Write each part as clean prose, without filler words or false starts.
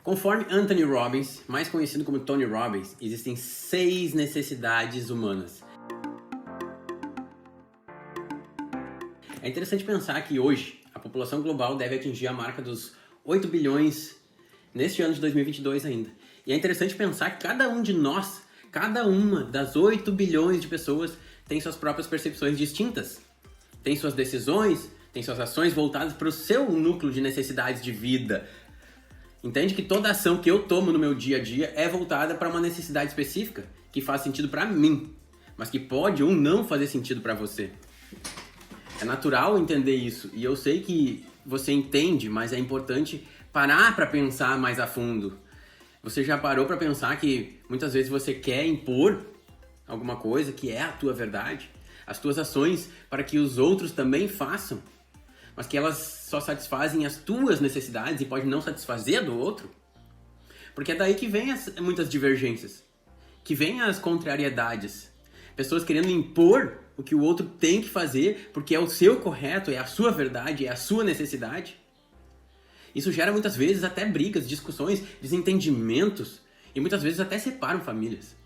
Conforme Anthony Robbins, mais conhecido como Tony Robbins, existem 6 necessidades humanas. É interessante pensar que hoje a população global deve atingir a marca dos 8 bilhões neste ano de 2022 ainda. E é interessante pensar que cada um de nós, cada uma das 8 bilhões de pessoas tem suas próprias percepções distintas. Tem suas decisões, tem suas ações voltadas para o seu núcleo de necessidades de vida. Entende que toda ação que eu tomo no meu dia a dia é voltada para uma necessidade específica que faz sentido para mim, mas que pode ou não fazer sentido para você. É natural entender isso e eu sei que você entende, mas é importante parar para pensar mais a fundo. Você já parou para pensar que muitas vezes você quer impor alguma coisa que é a tua verdade, as tuas ações para que os outros também façam, mas que elas só satisfazem as tuas necessidades e pode não satisfazer a do outro? Porque é daí que vem muitas divergências, que vem as contrariedades. Pessoas querendo impor o que o outro tem que fazer porque é o seu correto, é a sua verdade, é a sua necessidade. Isso gera muitas vezes até brigas, discussões, desentendimentos e muitas vezes até separam famílias.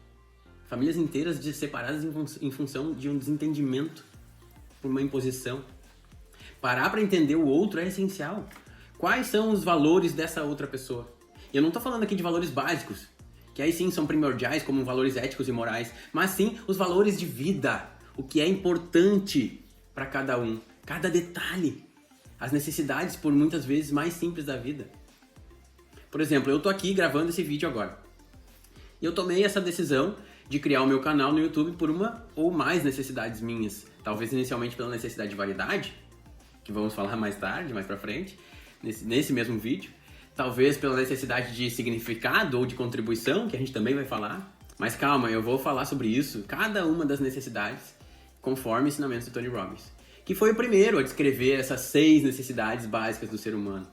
Famílias inteiras separadas em função de um desentendimento, por uma imposição. Parar para entender o outro é essencial. Quais são os valores dessa outra pessoa? E eu não estou falando aqui de valores básicos, que aí sim são primordiais, como valores éticos e morais, mas sim os valores de vida, o que é importante para cada um, cada detalhe, as necessidades por muitas vezes mais simples da vida. Por exemplo, eu estou aqui gravando esse vídeo agora. E eu tomei essa decisão de criar o meu canal no YouTube por uma ou mais necessidades minhas. Talvez inicialmente pela necessidade de variedade, que vamos falar mais tarde, mais pra frente, nesse mesmo vídeo. Talvez pela necessidade de significado ou de contribuição, que a gente também vai falar. Mas calma, eu vou falar sobre isso, cada uma das necessidades, conforme ensinamentos de Tony Robbins, que foi o primeiro a descrever essas 6 necessidades básicas do ser humano.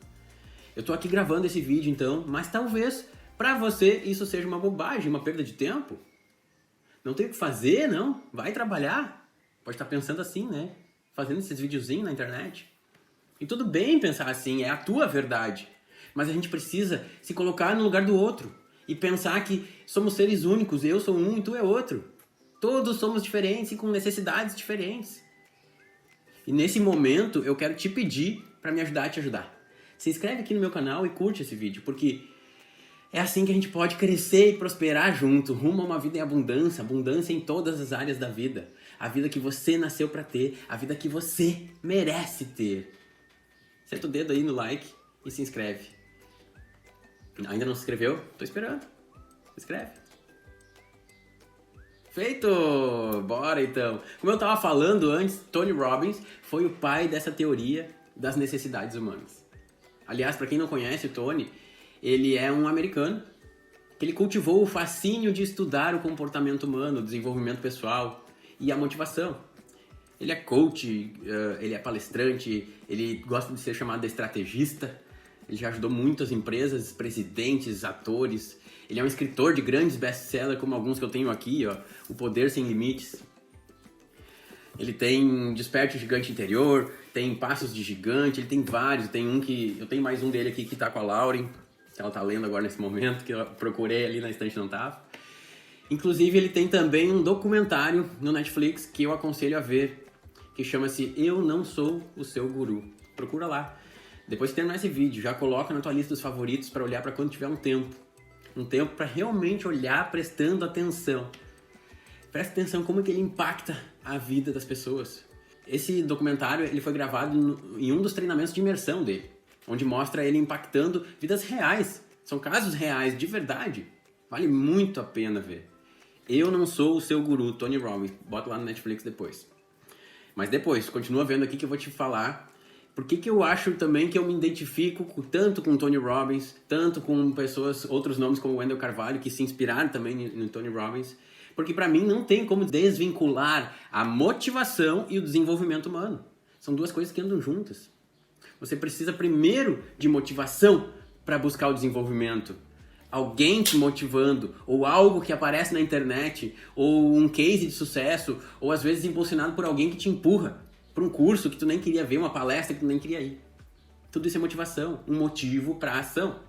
Eu tô aqui gravando esse vídeo então, mas talvez pra você isso seja uma bobagem, uma perda de tempo. Não tem o que fazer, não? Vai trabalhar. Pode estar pensando assim, né? Fazendo esses videozinhos na internet. E tudo bem pensar assim, é a tua verdade. Mas a gente precisa se colocar no lugar do outro. E pensar que somos seres únicos, eu sou um e tu é outro. Todos somos diferentes e com necessidades diferentes. E nesse momento eu quero te pedir para me ajudar a te ajudar. Se inscreve aqui no meu canal e curte esse vídeo, porque é assim que a gente pode crescer e prosperar junto, rumo a uma vida em abundância, abundância em todas as áreas da vida. A vida que você nasceu para ter, a vida que você merece ter. Senta o dedo aí no like e se inscreve. Ainda não se inscreveu? Tô esperando. Se inscreve. Feito! Bora então! Como eu estava falando antes, Tony Robbins foi o pai dessa teoria das necessidades humanas. Aliás, para quem não conhece o Tony, ele é um americano que ele cultivou o fascínio de estudar o comportamento humano, o desenvolvimento pessoal e a motivação. Ele é coach, ele é palestrante, ele gosta de ser chamado de estrategista, ele já ajudou muitas empresas, presidentes, atores. Ele é um escritor de grandes best-sellers, como alguns que eu tenho aqui, ó, O Poder Sem Limites. Ele tem Desperte o Gigante Interior, tem Passos de Gigante, ele tem vários. Eu tenho mais um dele aqui que tá com a Lauren, que ela tá lendo agora nesse momento, que eu procurei ali na estante não tava. Inclusive ele tem também um documentário no Netflix que eu aconselho a ver, que chama-se Eu Não Sou o Seu Guru. Procura lá. Depois que terminar esse vídeo, já coloca na tua lista dos favoritos para olhar para quando tiver um tempo. Um tempo para realmente olhar prestando atenção. Presta atenção como que ele impacta a vida das pessoas. Esse documentário ele foi gravado em um dos treinamentos de imersão dele, onde mostra ele impactando vidas reais. São casos reais, de verdade. Vale muito a pena ver. Eu Não Sou o Seu Guru, Tony Robbins. Bota lá no Netflix depois. Mas depois, continua vendo aqui que eu vou te falar por que eu acho também que eu me identifico tanto com Tony Robbins, tanto com pessoas, outros nomes como Wendell Carvalho, que se inspiraram também no Tony Robbins. Porque para mim não tem como desvincular a motivação e o desenvolvimento humano. São duas coisas que andam juntas. Você precisa primeiro de motivação para buscar o desenvolvimento. Alguém te motivando, ou algo que aparece na internet, ou um case de sucesso, ou às vezes impulsionado por alguém que te empurra para um curso que tu nem queria ver, uma palestra que tu nem queria ir. Tudo isso é motivação, um motivo para a ação.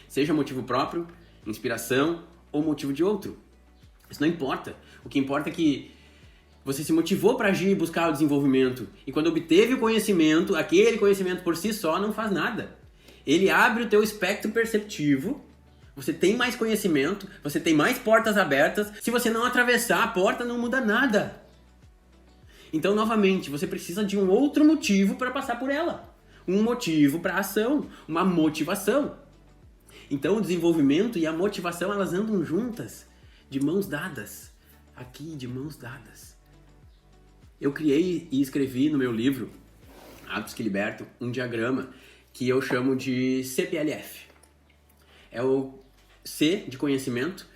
Seja motivo próprio, inspiração ou motivo de outro. Isso não importa. O que importa é que você se motivou para agir e buscar o desenvolvimento. E quando obteve o conhecimento, aquele conhecimento por si só não faz nada. Ele abre o teu espectro perceptivo. Você tem mais conhecimento, você tem mais portas abertas. Se você não atravessar a porta, não muda nada. Então, novamente, você precisa de um outro motivo para passar por ela. Um motivo para a ação, uma motivação. Então, o desenvolvimento e a motivação, elas andam juntas, de mãos dadas. Aqui, de mãos dadas. Eu criei e escrevi no meu livro, Hábitos que Libertam, um diagrama que eu chamo de CPLF. É o C de conhecimento,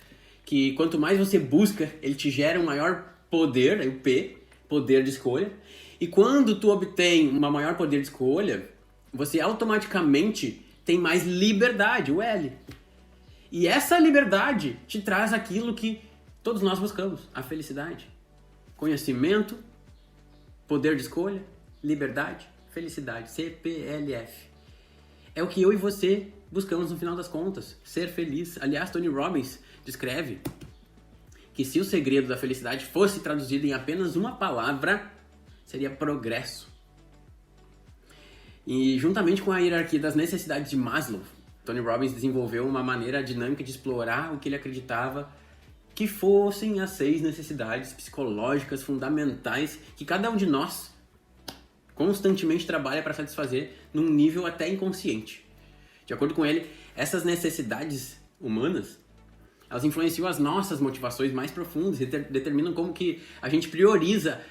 que quanto mais você busca, ele te gera um maior poder, o P, poder de escolha. E quando tu obtém um maior poder de escolha, você automaticamente tem mais liberdade, o L. E essa liberdade te traz aquilo que todos nós buscamos, a felicidade. Conhecimento, poder de escolha, liberdade, felicidade, CPLF. É o que eu e você buscamos no final das contas, ser feliz. Aliás, Tony Robbins descreve que se o segredo da felicidade fosse traduzido em apenas uma palavra, seria progresso. E juntamente com a hierarquia das necessidades de Maslow, Tony Robbins desenvolveu uma maneira dinâmica de explorar o que ele acreditava que fossem as 6 necessidades psicológicas fundamentais que cada um de nós constantemente trabalha para satisfazer num nível até inconsciente. De acordo com ele, essas necessidades humanas, elas influenciam as nossas motivações mais profundas e determinam como que a gente prioriza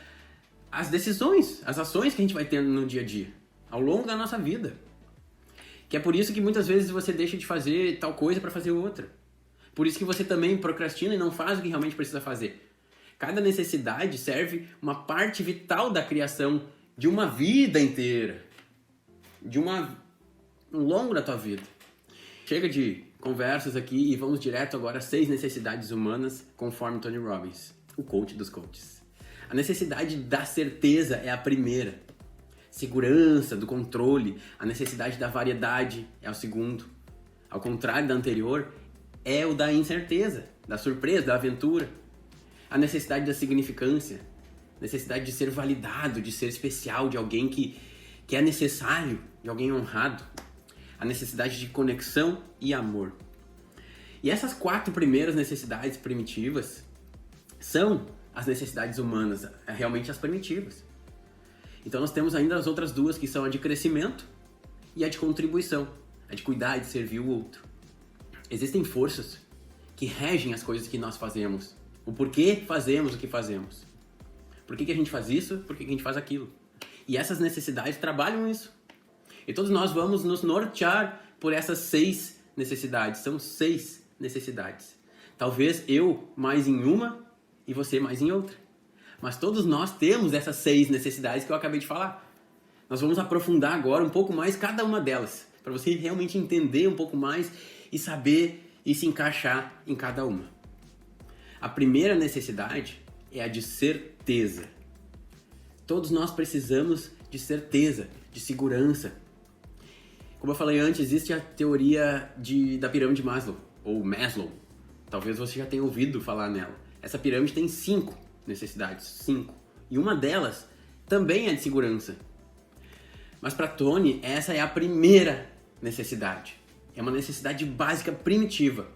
as decisões, as ações que a gente vai tendo no dia a dia, ao longo da nossa vida. Que é por isso que muitas vezes você deixa de fazer tal coisa para fazer outra. Por isso que você também procrastina e não faz o que realmente precisa fazer. Cada necessidade serve uma parte vital da criação de uma vida inteira, de um longo da tua vida. Chega de conversas aqui e vamos direto agora às 6 necessidades humanas, conforme Tony Robbins, o coach dos coaches. A necessidade da certeza é a primeira. Segurança, do controle, a necessidade da variedade é o segundo. Ao contrário da anterior, é o da incerteza, da surpresa, da aventura. A necessidade da significância, necessidade de ser validado, de ser especial, de alguém que é necessário, de alguém honrado. A necessidade de conexão e amor. E essas 4 primeiras necessidades primitivas são as necessidades humanas, realmente as primitivas. Então nós temos ainda as outras 2, que são a de crescimento e a de contribuição, a de cuidar e de servir o outro. Existem forças que regem as coisas que nós fazemos, o porquê fazemos o que fazemos. Por que a gente faz isso? Por que a gente faz aquilo? E essas necessidades trabalham isso. E todos nós vamos nos nortear por essas 6 necessidades. São 6 necessidades. Talvez eu mais em uma e você mais em outra. Mas todos nós temos essas 6 necessidades que eu acabei de falar. Nós vamos aprofundar agora um pouco mais cada uma delas, para você realmente entender um pouco mais e saber e se encaixar em cada uma. A primeira necessidade é a de certeza. Todos nós precisamos de certeza, de segurança. Como eu falei antes, existe a teoria da pirâmide Maslow, ou Maslow. Talvez você já tenha ouvido falar nela. Essa pirâmide tem 5 necessidades, 5. E uma delas também é de segurança. Mas para Tony, essa é a primeira necessidade. É uma necessidade básica primitiva.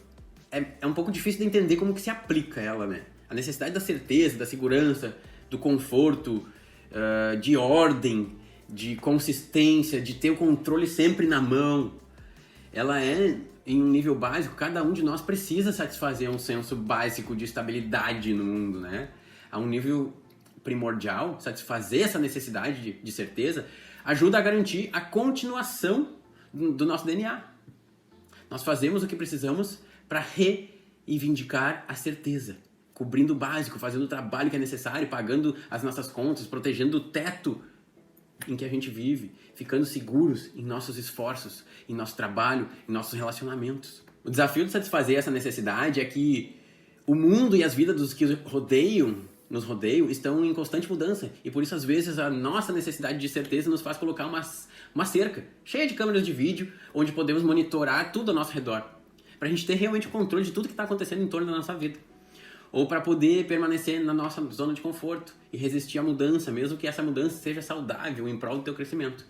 É um pouco difícil de entender como que se aplica ela, né? A necessidade da certeza, da segurança, do conforto, de ordem, de consistência, de ter o controle sempre na mão. Ela é, em um nível básico, cada um de nós precisa satisfazer um senso básico de estabilidade no mundo, né? A um nível primordial, satisfazer essa necessidade de certeza ajuda a garantir a continuação do nosso DNA. Nós fazemos o que precisamos para reivindicar a certeza, cobrindo o básico, fazendo o trabalho que é necessário, pagando as nossas contas, protegendo o teto em que a gente vive, ficando seguros em nossos esforços, em nosso trabalho, em nossos relacionamentos. O desafio de satisfazer essa necessidade é que o mundo e as vidas dos que nos rodeiam estão em constante mudança e por isso às vezes a nossa necessidade de certeza nos faz colocar uma cerca cheia de câmeras de vídeo onde podemos monitorar tudo ao nosso redor. para a gente ter realmente o controle de tudo que está acontecendo em torno da nossa vida. Ou para poder permanecer na nossa zona de conforto e resistir à mudança, mesmo que essa mudança seja saudável em prol do teu crescimento.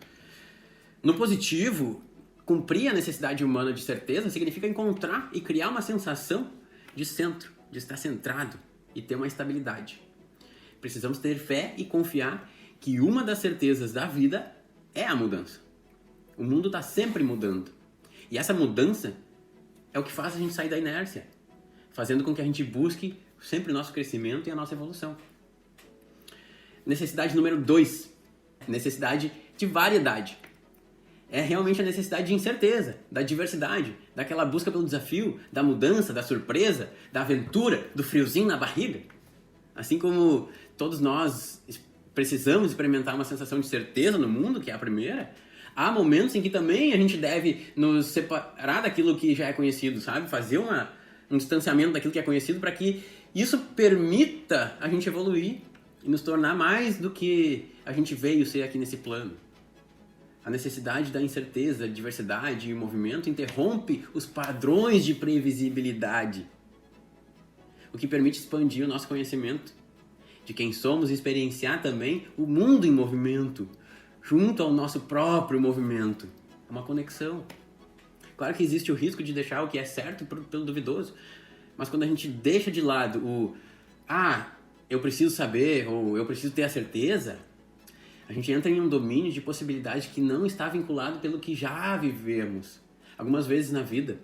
No positivo, cumprir a necessidade humana de certeza significa encontrar e criar uma sensação de centro, de estar centrado e ter uma estabilidade. Precisamos ter fé e confiar que uma das certezas da vida é a mudança. O mundo está sempre mudando. E essa mudança é o que faz a gente sair da inércia, fazendo com que a gente busque sempre o nosso crescimento e a nossa evolução. Necessidade número 2. Necessidade de variedade. É realmente a necessidade de incerteza, da diversidade, daquela busca pelo desafio, da mudança, da surpresa, da aventura, do friozinho na barriga. Assim como todos nós precisamos experimentar uma sensação de certeza no mundo, que é a primeira, há momentos em que também a gente deve nos separar daquilo que já é conhecido, sabe? Fazer um distanciamento daquilo que é conhecido para que isso permita a gente evoluir e nos tornar mais do que a gente veio ser aqui nesse plano. A necessidade da incerteza, diversidade e movimento interrompe os padrões de previsibilidade, o que permite expandir o nosso conhecimento de quem somos e experienciar também o mundo em movimento, junto ao nosso próprio movimento. É uma conexão. Claro que existe o risco de deixar o que é certo pelo duvidoso, mas quando a gente deixa de lado eu preciso saber ou eu preciso ter a certeza, a gente entra em um domínio de possibilidade que não está vinculado pelo que já vivemos. Algumas vezes na vida,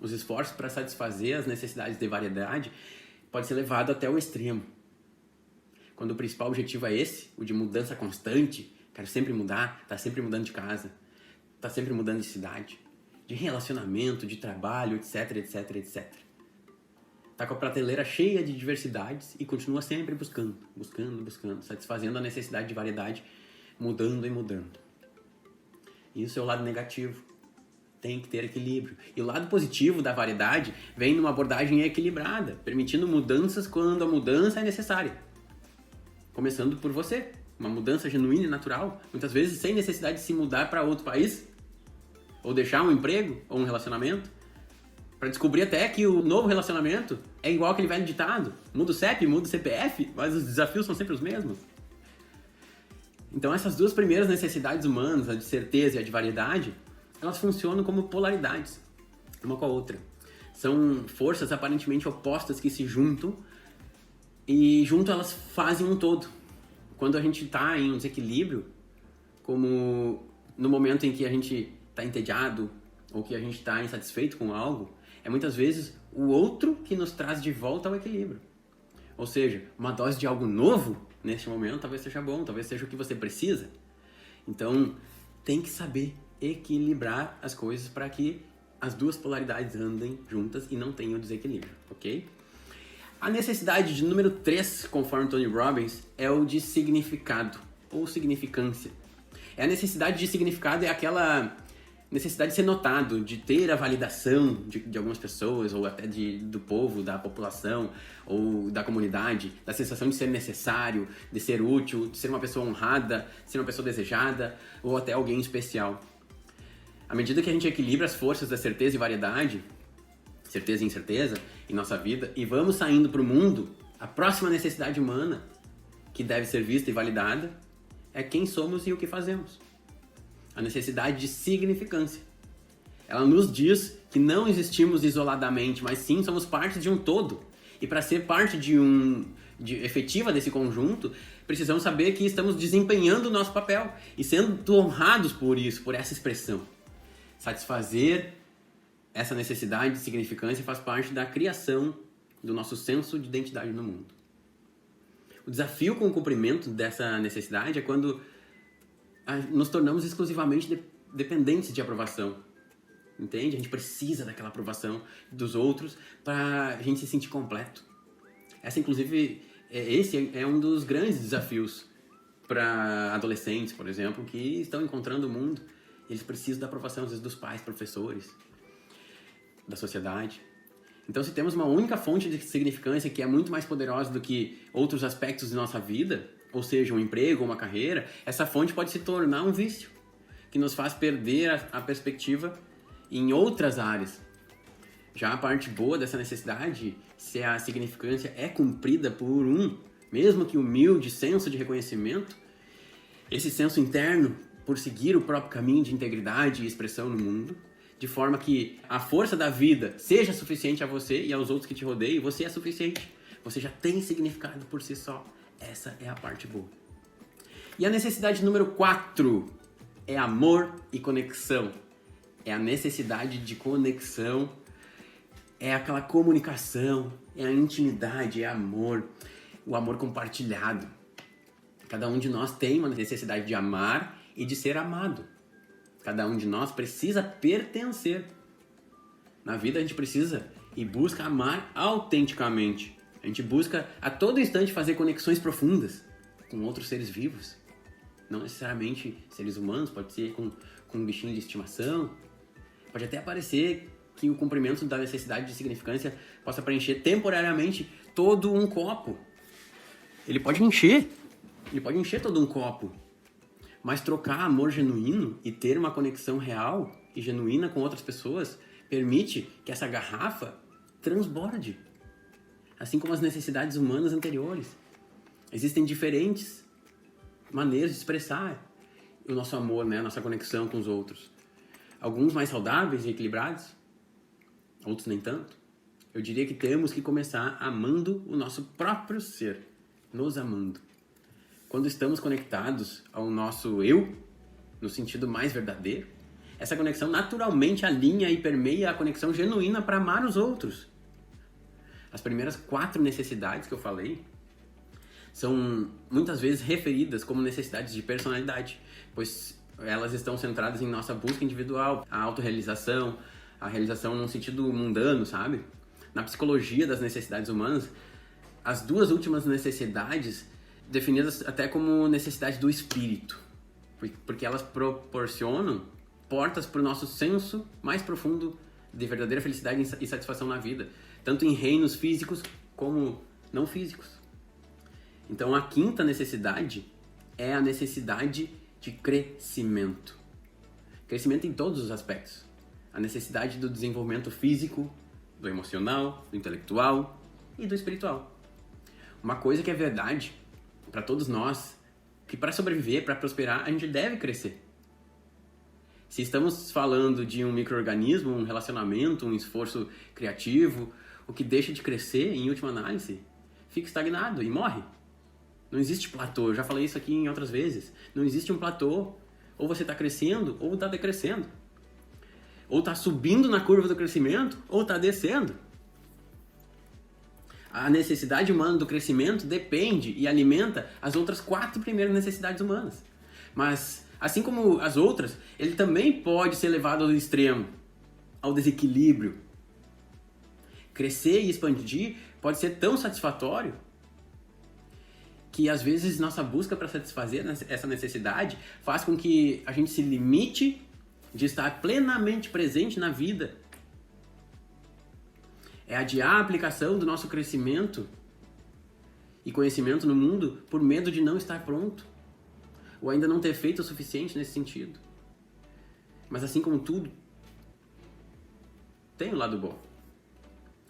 os esforços para satisfazer as necessidades de variedade pode ser levado até o extremo. Quando o principal objetivo é esse, o de mudança constante, quero sempre mudar, tá sempre mudando de casa, tá sempre mudando de cidade, de relacionamento, de trabalho, etc, etc, etc. Tá com a prateleira cheia de diversidades e continua sempre buscando, satisfazendo a necessidade de variedade, mudando e mudando. Isso é o lado negativo. Tem que ter equilíbrio. E o lado positivo da variedade vem numa abordagem equilibrada, permitindo mudanças quando a mudança é necessária. Começando por você. Uma mudança genuína e natural, muitas vezes sem necessidade de se mudar para outro país, ou deixar um emprego, ou um relacionamento, para descobrir até que o novo relacionamento é igual aquele velho ditado. Muda o CEP, muda o CPF, mas os desafios são sempre os mesmos. Então essas duas primeiras necessidades humanas, a de certeza e a de variedade, elas funcionam como polaridades, uma com a outra. São forças aparentemente opostas que se juntam e junto elas fazem um todo. Quando a gente está em um desequilíbrio, como no momento em que a gente está entediado ou que a gente está insatisfeito com algo, é muitas vezes o outro que nos traz de volta ao equilíbrio. Ou seja, uma dose de algo novo, neste momento, talvez seja bom, talvez seja o que você precisa. Então, tem que saber equilibrar as coisas para que as duas polaridades andem juntas e não tenham desequilíbrio, ok? A necessidade de número 3, conforme Tony Robbins, é o de significado ou significância. A necessidade de significado é aquela necessidade de ser notado, de ter a validação de algumas pessoas, ou até do povo, da população, ou da comunidade, da sensação de ser necessário, de ser útil, de ser uma pessoa honrada, de ser uma pessoa desejada, ou até alguém especial. À medida que a gente equilibra as forças da certeza e variedade, certeza e incerteza, em nossa vida, e vamos saindo para o mundo, a próxima necessidade humana, que deve ser vista e validada, é quem somos e o que fazemos. A necessidade de significância. Ela nos diz que não existimos isoladamente, mas sim somos parte de um todo. E para ser parte efetiva desse conjunto, precisamos saber que estamos desempenhando o nosso papel e sendo honrados por isso, por essa expressão. Satisfazer essa necessidade de significância faz parte da criação do nosso senso de identidade no mundo. O desafio com o cumprimento dessa necessidade é quando nos tornamos exclusivamente dependentes de aprovação. Entende? A gente precisa daquela aprovação dos outros para a gente se sentir completo. Esse é um dos grandes desafios para adolescentes, por exemplo, que estão encontrando o mundo. Eles precisam da aprovação, às vezes, dos pais, professores, da sociedade. Então, se temos uma única fonte de significância que é muito mais poderosa do que outros aspectos de nossa vida, ou seja, um emprego ou uma carreira, essa fonte pode se tornar um vício, que nos faz perder a perspectiva em outras áreas, Já a parte boa dessa necessidade, se a significância é cumprida por um, mesmo que humilde, senso de reconhecimento, esse senso interno por seguir o próprio caminho de integridade e expressão no mundo, de forma que a força da vida seja suficiente a você e aos outros que te rodeiam, você é suficiente. Você já tem significado por si só. Essa é a parte boa. E a necessidade número 4 é amor e conexão. É a necessidade de conexão, é aquela comunicação, é a intimidade, é amor, o amor compartilhado. Cada um de nós tem uma necessidade de amar e de ser amado. Cada um de nós precisa pertencer. Na vida a gente precisa e busca amar autenticamente. A gente busca a todo instante fazer conexões profundas com outros seres vivos. Não necessariamente seres humanos, pode ser com um bichinho de estimação. Pode até parecer que o cumprimento da necessidade de significância possa preencher temporariamente todo um copo. Ele pode encher todo um copo. Mas trocar amor genuíno e ter uma conexão real e genuína com outras pessoas permite que essa garrafa transborde. Assim como as necessidades humanas anteriores. Existem diferentes maneiras de expressar o nosso amor, né? A nossa conexão com os outros. Alguns mais saudáveis e equilibrados, outros nem tanto. Eu diria que temos que começar amando o nosso próprio ser, nos amando. Quando estamos conectados ao nosso eu, no sentido mais verdadeiro, essa conexão naturalmente alinha e permeia a conexão genuína para amar os outros. As primeiras 4 necessidades que eu falei são muitas vezes referidas como necessidades de personalidade, pois elas estão centradas em nossa busca individual, a autorrealização, a realização num sentido mundano, sabe? Na psicologia das necessidades humanas, as 2 últimas necessidades definidas até como necessidade do espírito, porque elas proporcionam portas para o nosso senso mais profundo de verdadeira felicidade e satisfação na vida, tanto em reinos físicos como não físicos. Então a 5ª necessidade é a necessidade de crescimento. Crescimento em todos os aspectos. A necessidade do desenvolvimento físico, do emocional, do intelectual e do espiritual. Uma coisa que é verdade para todos nós, que para sobreviver, para prosperar, a gente deve crescer. Se estamos falando de um micro-organismo, um relacionamento, um esforço criativo, o que deixa de crescer, em última análise, fica estagnado e morre. Não existe platô, eu já falei isso aqui em outras vezes. Não existe um platô. Ou você está crescendo, ou está decrescendo. Ou está subindo na curva do crescimento, ou está descendo. A necessidade humana do crescimento depende e alimenta as outras 4 primeiras necessidades humanas. Mas, assim como as outras, ele também pode ser levado ao extremo, ao desequilíbrio. Crescer e expandir pode ser tão satisfatório que, às vezes, nossa busca para satisfazer essa necessidade faz com que a gente se limite de estar plenamente presente na vida. É adiar a aplicação do nosso crescimento e conhecimento no mundo por medo de não estar pronto, ou ainda não ter feito o suficiente nesse sentido. Mas assim como tudo, tem um lado bom.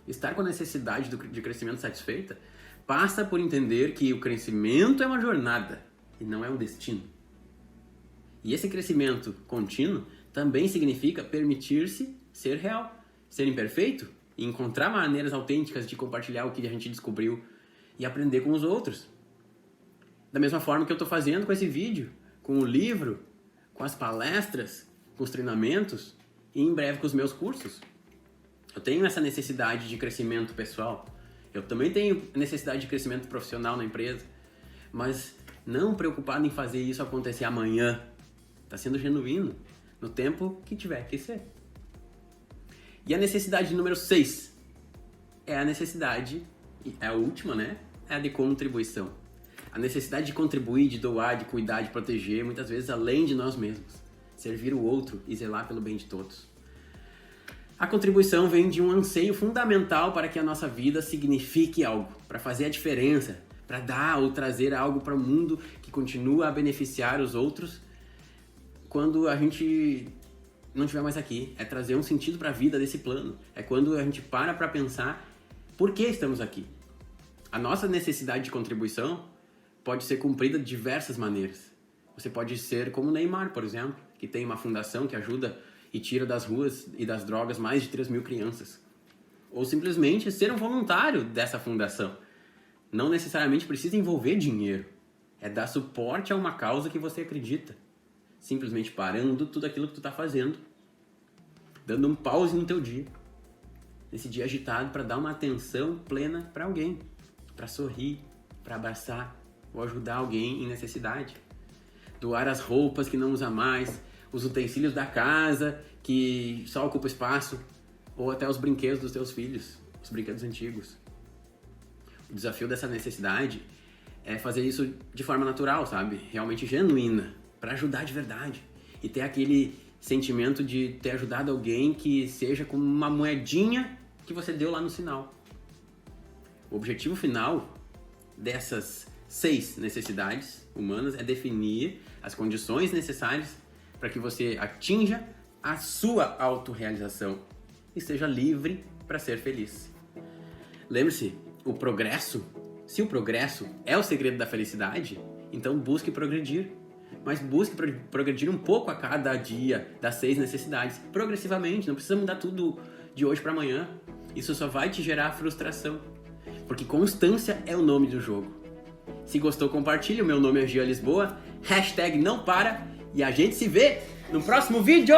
Estar com a necessidade de crescimento satisfeita passa por entender que o crescimento é uma jornada e não é um destino. E esse crescimento contínuo também significa permitir-se ser real, ser imperfeito e encontrar maneiras autênticas de compartilhar o que a gente descobriu e aprender com os outros. Da mesma forma que eu estou fazendo com esse vídeo, com o livro, com as palestras, com os treinamentos e em breve com os meus cursos. Eu tenho essa necessidade de crescimento pessoal. Eu também tenho necessidade de crescimento profissional na empresa, mas não preocupado em fazer isso acontecer amanhã. Está sendo genuíno, no tempo que tiver que ser. E a necessidade número 6 é a necessidade, é a última, né? É a de contribuição. A necessidade de contribuir, de doar, de cuidar, de proteger, muitas vezes além de nós mesmos. Servir o outro e zelar pelo bem de todos. A contribuição vem de um anseio fundamental para que a nossa vida signifique algo, para fazer a diferença, para dar ou trazer algo para o mundo que continua a beneficiar os outros quando a gente não estiver mais aqui. É trazer um sentido para a vida desse plano. É quando a gente para pensar por que estamos aqui. A nossa necessidade de contribuição pode ser cumprida de diversas maneiras. Você pode ser como o Neymar, por exemplo, que tem uma fundação que ajuda e tira das ruas e das drogas mais de 3.000 crianças. Ou simplesmente ser um voluntário dessa fundação. Não necessariamente precisa envolver dinheiro. É dar suporte a uma causa que você acredita. Simplesmente parando tudo aquilo que tu está fazendo. Dando um pause no teu dia. Nesse dia agitado, para dar uma atenção plena para alguém. Para sorrir, para abraçar ou ajudar alguém em necessidade. Doar as roupas que não usa mais, os utensílios da casa que só ocupa espaço, ou até os brinquedos dos teus filhos, os brinquedos antigos. O desafio dessa necessidade é fazer isso de forma natural, sabe? Realmente genuína, para ajudar de verdade. E ter aquele sentimento de ter ajudado alguém que seja como uma moedinha que você deu lá no sinal. O objetivo final dessas 6 necessidades humanas é definir as condições necessárias para que você atinja a sua autorrealização e seja livre para ser feliz. Lembre-se, se o progresso é o segredo da felicidade, então busque progredir. Mas busque progredir um pouco a cada dia das 6 necessidades, progressivamente, não precisa mudar tudo de hoje para amanhã. Isso só vai te gerar frustração. Porque constância é o nome do jogo. Se gostou, compartilhe. O meu nome é Gia Lisboa. #não para. E a gente se vê no próximo vídeo!